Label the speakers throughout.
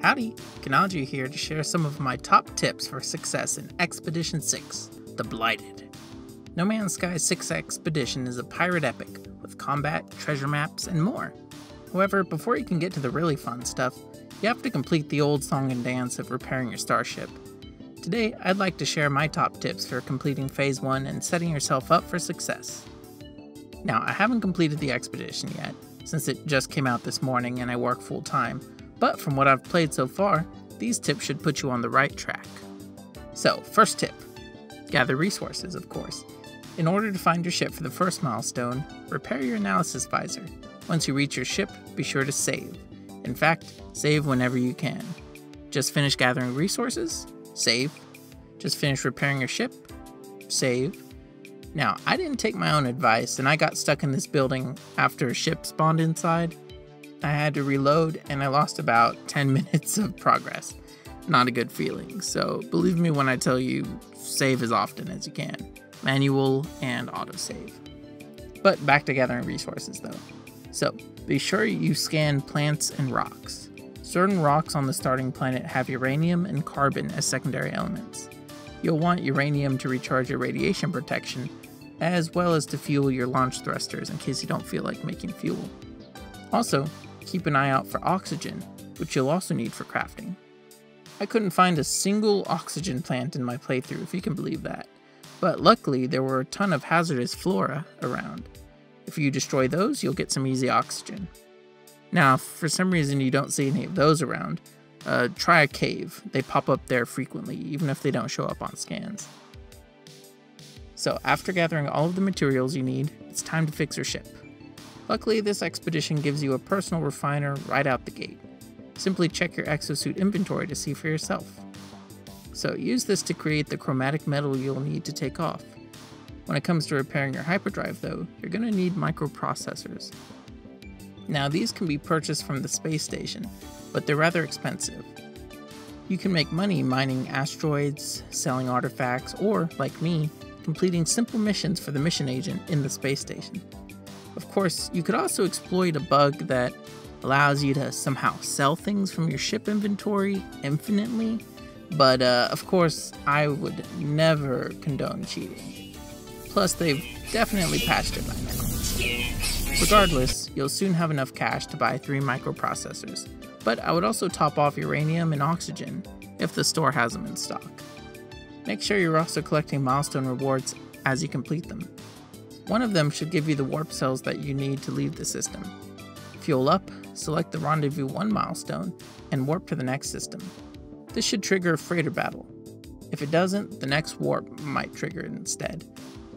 Speaker 1: Howdy, Kanaji here to share some of my top tips for success in Expedition 6, The Blighted. No Man's Sky 6 Expedition is a pirate epic with combat, treasure maps, and more. However, before you can get to the really fun stuff, you have to complete the old song and dance of repairing your starship. Today, I'd like to share my top tips for completing Phase 1 and setting yourself up for success. Now, I haven't completed the expedition yet, since it just came out this morning and I work full time, but from what I've played so far, these tips should put you on the right track. So, first tip, gather resources, of course. In order to find your ship for the first milestone, repair your analysis visor. Once you reach your ship, be sure to save. In fact, save whenever you can. Just finish gathering resources? Save. Just finish repairing your ship? Save. Now, I didn't take my own advice, and I got stuck in this building after a ship spawned inside. I had to reload, and I lost about 10 minutes of progress. Not a good feeling, so believe me when I tell you, save as often as you can. Manual and autosave. But back to gathering resources though. So, be sure you scan plants and rocks. Certain rocks on the starting planet have uranium and carbon as secondary elements. You'll want uranium to recharge your radiation protection, as well as to fuel your launch thrusters in case you don't feel like making fuel. Also, keep an eye out for oxygen, which you'll also need for crafting. I couldn't find a single oxygen plant in my playthrough, if you can believe that, but luckily there were a ton of hazardous flora around. If you destroy those, you'll get some easy oxygen. Now, if for some reason you don't see any of those around, try a cave. They pop up there frequently, even if they don't show up on scans. So after gathering all of the materials you need, it's time to fix your ship. Luckily, this expedition gives you a personal refiner right out the gate. Simply check your exosuit inventory to see for yourself. So use this to create the chromatic metal you'll need to take off. When it comes to repairing your hyperdrive though, you're going to need microprocessors. Now these can be purchased from the space station, but they're rather expensive. You can make money mining asteroids, selling artifacts, or, like me, completing simple missions for the mission agent in the space station. Of course, you could also exploit a bug that allows you to somehow sell things from your ship inventory infinitely, but of course, I would never condone cheating. Plus, they've definitely patched it by now. Regardless, you'll soon have enough cash to buy 3 microprocessors, but I would also top off uranium and oxygen if the store has them in stock. Make sure you're also collecting milestone rewards as you complete them. One of them should give you the warp cells that you need to leave the system. Fuel up, select the Rendezvous 1 milestone, and warp to the next system. This should trigger a freighter battle. If it doesn't, the next warp might trigger it instead.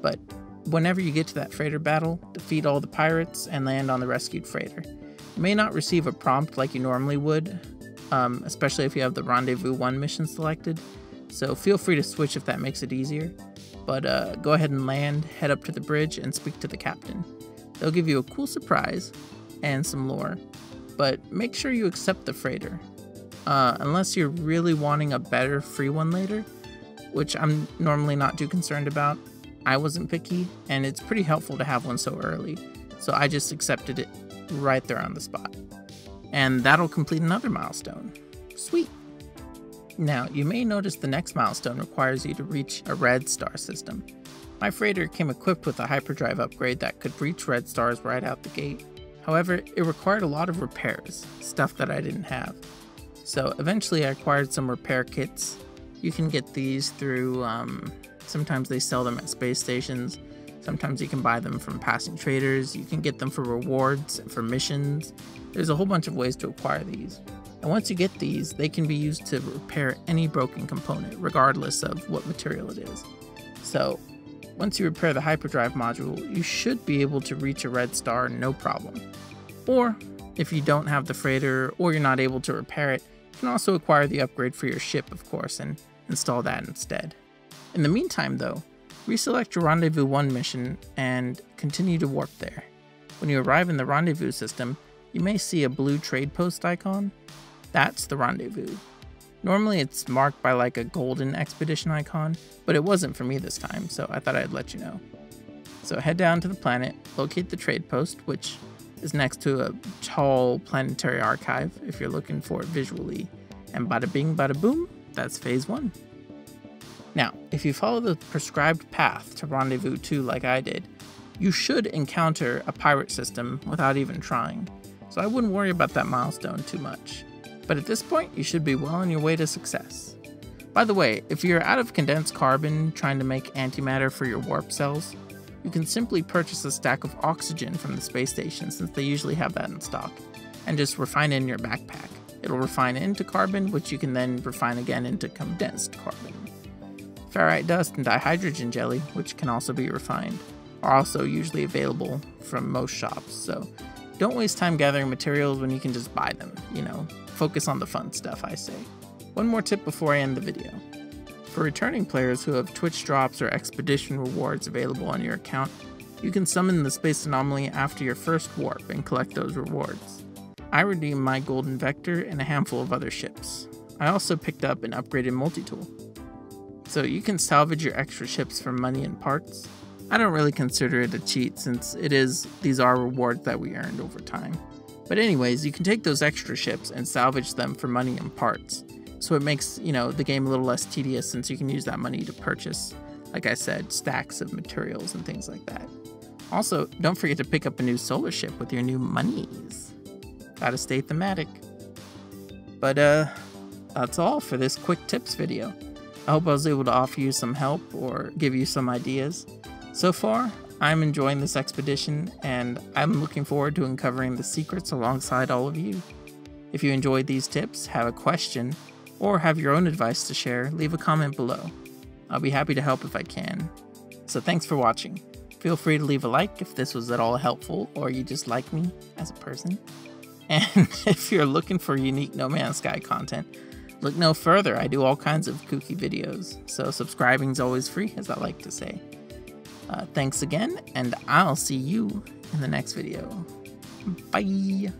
Speaker 1: But whenever you get to that freighter battle, defeat all the pirates and land on the rescued freighter. You may not receive a prompt like you normally would, especially if you have the Rendezvous 1 mission selected, so feel free to switch if that makes it easier. But go ahead and land, head up to the bridge, and speak to the captain. They'll give you a cool surprise and some lore, but make sure you accept the freighter. Unless you're really wanting a better free one later, which I'm normally not too concerned about. I wasn't picky, and it's pretty helpful to have one so early, so I just accepted it right there on the spot. And that'll complete another milestone. Sweet! Now, you may notice the next milestone requires you to reach a red star system. My freighter came equipped with a hyperdrive upgrade that could reach red stars right out the gate. However, it required a lot of repairs, stuff that I didn't have. So eventually I acquired some repair kits. You can get these through, sometimes they sell them at space stations, sometimes you can buy them from passing traders, you can get them for rewards, for missions. There's a whole bunch of ways to acquire these. And once you get these, they can be used to repair any broken component, regardless of what material it is. So, once you repair the hyperdrive module, you should be able to reach a red star no problem. Or, if you don't have the freighter, or you're not able to repair it, you can also acquire the upgrade for your ship, of course, and install that instead. In the meantime, though, reselect your Rendezvous 1 mission and continue to warp there. When you arrive in the Rendezvous system, you may see a blue trade post icon. That's the Rendezvous. Normally it's marked by like a golden expedition icon, but it wasn't for me this time, so I thought I'd let you know. So head down to the planet, locate the trade post, which is next to a tall planetary archive if you're looking for it visually, And bada bing bada boom, that's phase 1. Now, if you follow the prescribed path to Rendezvous 2 like I did, you should encounter a pirate system without even trying, so I wouldn't worry about that milestone too much. But at this point, you should be well on your way to success. By the way, if you're out of condensed carbon trying to make antimatter for your warp cells, you can simply purchase a stack of oxygen from the space station, since they usually have that in stock, and just refine it in your backpack. It'll refine into carbon, which you can then refine again into condensed carbon. Ferrite dust and dihydrogen jelly, which can also be refined, are also usually available from most shops, so don't waste time gathering materials when you can just buy them, focus on the fun stuff, I say. One more tip before I end the video. For returning players who have Twitch drops or expedition rewards available on your account, you can summon the space anomaly after your first warp and collect those rewards. I redeemed my golden vector and a handful of other ships. I also picked up an upgraded multi-tool. So you can salvage your extra ships for money and parts. I don't really consider it a cheat, since these are rewards that we earned over time. But anyways, you can take those extra ships and salvage them for money and parts. So it makes, the game a little less tedious, since you can use that money to purchase, like I said, stacks of materials and things like that. Also, don't forget to pick up a new solar ship with your new monies. Gotta stay thematic. But that's all for this quick tips video. I hope I was able to offer you some help or give you some ideas. So far, I'm enjoying this expedition, and I'm looking forward to uncovering the secrets alongside all of you. If you enjoyed these tips, have a question, or have your own advice to share, leave a comment below. I'll be happy to help if I can. So thanks for watching. Feel free to leave a like if this was at all helpful, or you just like me as a person. And if you're looking for unique No Man's Sky content, look no further. I do all kinds of kooky videos, so subscribing's always free, as I like to say. Thanks again, and I'll see you in the next video. Bye!